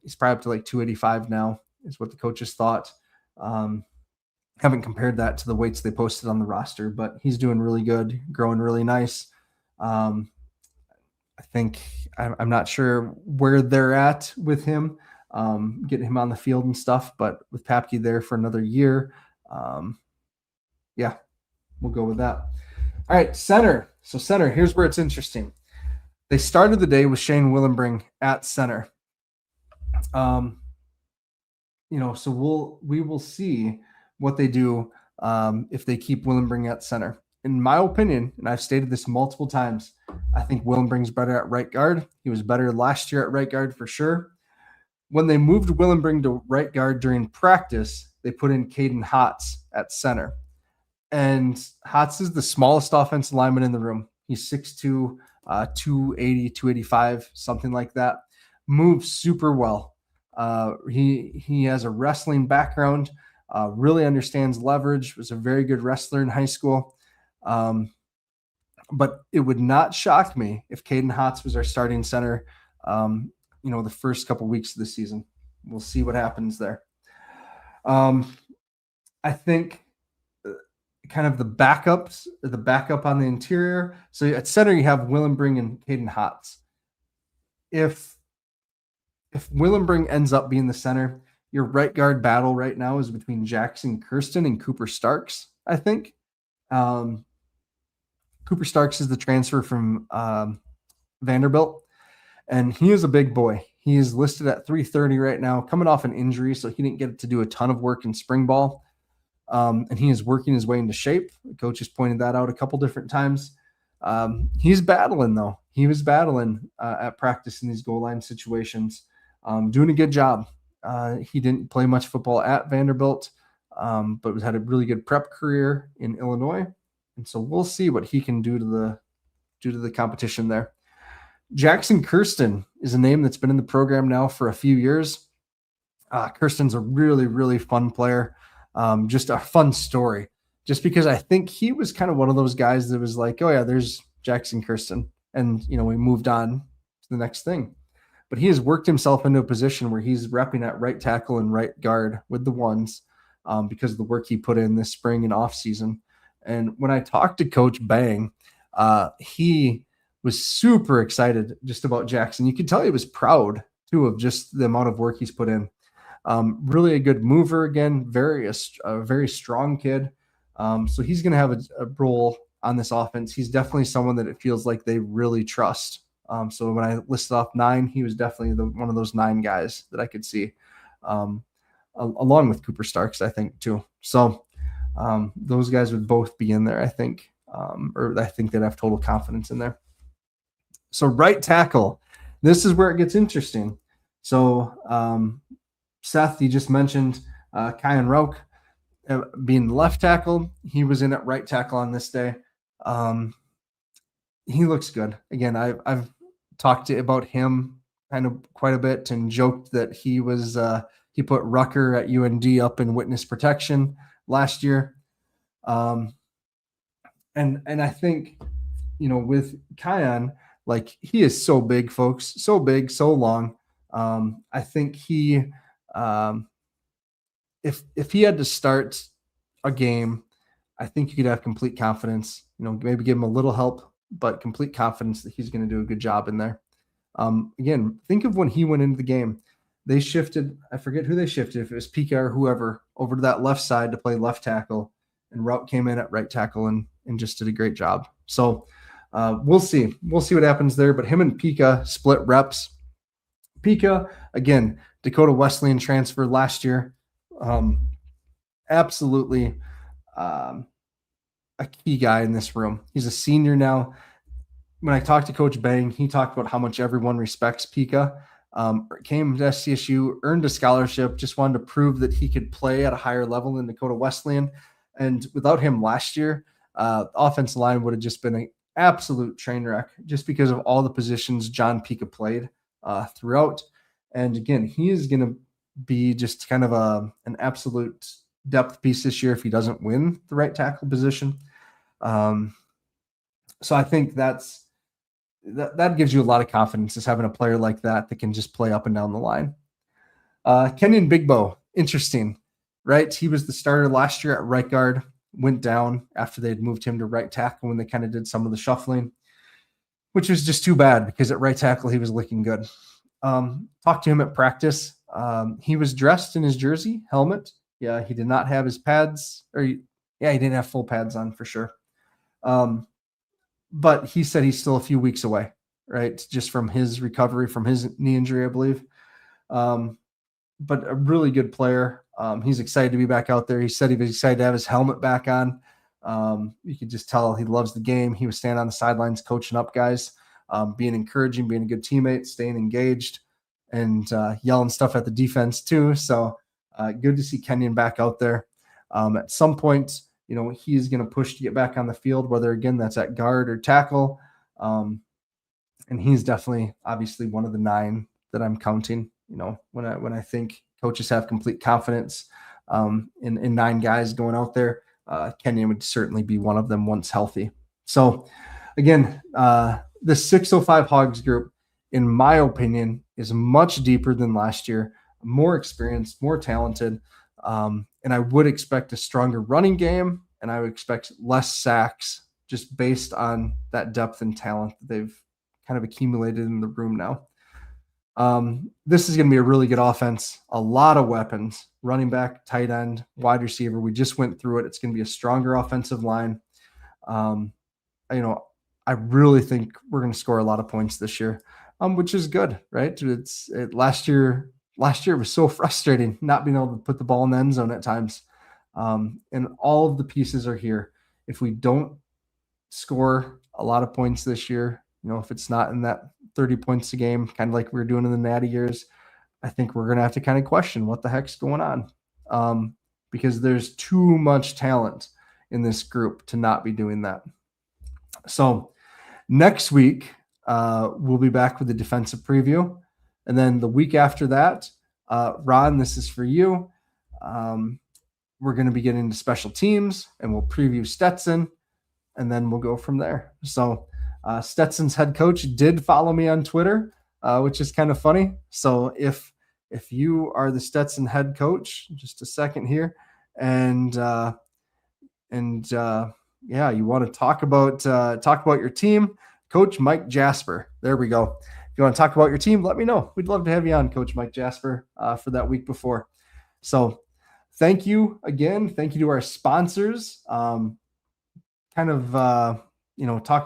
He's probably up to like 285 now, is what the coaches thought. Haven't compared that to the weights they posted on the roster, but he's doing really good, growing really nice. I think I'm not sure where they're at with him, getting him on the field and stuff, but with Papke there for another year, yeah, we'll go with that. All right, center. So center, here's where it's interesting. They started the day with Shane Willenbring at center. So we will see what they do if they keep Willenbring at center. In my opinion, and I've stated this multiple times, I think Willenbring's better at right guard. He was better last year at right guard for sure. When they moved Willenbring to right guard during practice, they put in Caden Hotz at center. And Hotz is the smallest offensive lineman in the room. He's 6'2", 280, 285, something like that. Moves super well. He has a wrestling background, really understands leverage, was a very good wrestler in high school. But it would not shock me if Caden Hotz was our starting center, the first couple weeks of the season. We'll see what happens there. I think kind of the backup on the interior. So at center, you have Willenbring and Caden Hotz. If Willenbring ends up being the center, your right guard battle right now is between Jackson Kirsten and Cooper Starks, I think. Cooper Starks is the transfer from Vanderbilt, and he is a big boy. He is listed at 330 right now, coming off an injury, so he didn't get to do a ton of work in spring ball. And he is working his way into shape. The coach has pointed that out a couple different times. He's battling, though. He was battling at practice in these goal line situations, doing a good job. He didn't play much football at Vanderbilt, but had a really good prep career in Illinois. And so we'll see what he can do to the competition there. Jackson Kirsten is a name that's been in the program now for a few years. Kirsten's a really, really fun player. Just a fun story, just because I think he was kind of one of those guys that was like, oh yeah, there's Jackson Kirsten. And, we moved on to the next thing, but he has worked himself into a position where he's repping at right tackle and right guard with the ones, because of the work he put in this spring and off season. And when I talked to Coach Bang, he was super excited just about Jackson. You could tell he was proud too of just the amount of work he's put in. Really a good mover again, a very strong kid. So he's going to have a role on this offense. He's definitely someone that it feels like they really trust. So when I listed off 9, he was definitely one of those 9 guys that I could see, along with Cooper Starks, I think too. So those guys would both be in there, I think, or I think they'd have total confidence in there. So right tackle, this is where it gets interesting. So Seth, you just mentioned Kyan Rauch being left tackle. He was in at right tackle on this day. He looks good. Again, I've talked about him kind of quite a bit and joked that he put Rucker at UND up in witness protection last year. And I think, with Kyan, like, he is so big, folks, so big, so long. I think he, if he had to start a game, I think you could have complete confidence, maybe give him a little help, but complete confidence that he's going to do a good job in there. Again, think of when he went into the game, they shifted, I forget who they shifted, if it was Pika or whoever, over to that left side to play left tackle, and Rauch came in at right tackle and just did a great job. So we'll see what happens there, but him and Pika split reps. Pika, again, Dakota Wesleyan transfer last year. Absolutely a key guy in this room. He's a senior now. When I talked to Coach Bang, he talked about how much everyone respects Pika. Came to SDSU, earned a scholarship, just wanted to prove that he could play at a higher level than Dakota Wesleyan. And without him last year, the offensive line would have just been an absolute train wreck just because of all the positions John Pika played throughout. And again, he is going to be just kind of an absolute depth piece this year if he doesn't win the right tackle position. So I think that gives you a lot of confidence, is having a player like that can just play up and down the line. Kenyon Bigbo, interesting, right? He was the starter last year at right guard, went down after they had moved him to right tackle when they kind of did some of the shuffling, which was just too bad because at right tackle he was looking good. Talked to him at practice. He was dressed in his jersey, helmet. Yeah, he did not have his pads, he didn't have full pads on for sure. But he said he's still a few weeks away, right? Just from his recovery from his knee injury, I believe. But a really good player. He's excited to be back out there. He said he was excited to have his helmet back on. You could just tell he loves the game. He was standing on the sidelines coaching up guys, being encouraging, being a good teammate, staying engaged, and yelling stuff at the defense too. So good to see Kenyon back out there. At some point, he's going to push to get back on the field, whether, again, that's at guard or tackle. And he's definitely, obviously, one of the 9 that I'm counting. When I think coaches have complete confidence in 9 guys going out there, Kenyon would certainly be one of them once healthy. So, again, the 605 Hogs group, in my opinion, is much deeper than last year, more experienced, more talented. And I would expect a stronger running game, and I would expect less sacks just based on that depth and talent that they've kind of accumulated in the room now. This is going to be a really good offense, a lot of weapons, running back, tight end, wide receiver. We just went through it. It's going to be a stronger offensive line. I really think we're going to score a lot of points this year, which is good, right? Last year it was so frustrating not being able to put the ball in the end zone at times. And all of the pieces are here. If we don't score a lot of points this year, if it's not in that 30 points a game, kind of like we were doing in the Natty years, I think we're going to have to kind of question what the heck's going on, because there's too much talent in this group to not be doing that. So next week, we'll be back with the defensive preview. And then the week after that, Ron, this is for you. We're going to be getting into special teams, and we'll preview Stetson, and then we'll go from there. So Stetson's head coach did follow me on Twitter, which is kind of funny. So if you are the Stetson head coach, just a second here, and you want to talk about your team, Coach Mike Jasper. There we go. If you want to talk about your team, let me know. We'd love to have you on, Coach Mike Jasper, for that week before. So thank you again. Thank you to our sponsors. Talked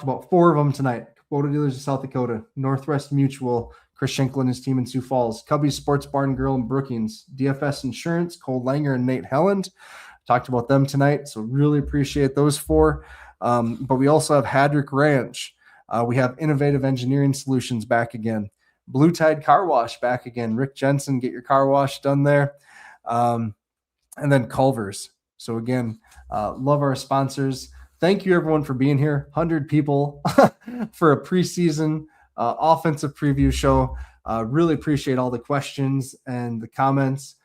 about 4 of them tonight. Kubota Dealers of South Dakota, Northwest Mutual, Chris Schenkel and his team in Sioux Falls, Cubby's Sports Bar and Grill in Brookings, DFS Insurance, Cole Langer and Nate Helland. Talked about them tonight, so really appreciate those 4. But we also have Hadrick Ranch. We have Innovative Engineering Solutions back again. Blue Tide Car Wash back again. Rick Jensen, get your car wash done there. And then Culver's. So again, love our sponsors. Thank you, everyone, for being here. 100 people for a preseason offensive preview show. Really appreciate all the questions and the comments.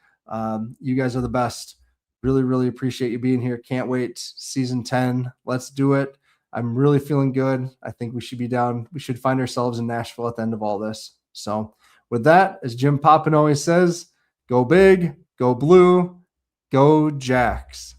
You guys are the best. Really, really appreciate you being here. Can't wait. Season 10. Let's do it. I'm really feeling good. I think we should be down. We should find ourselves in Nashville at the end of all this. So with that, as Jim Poppin always says, go big, go blue, go Jacks.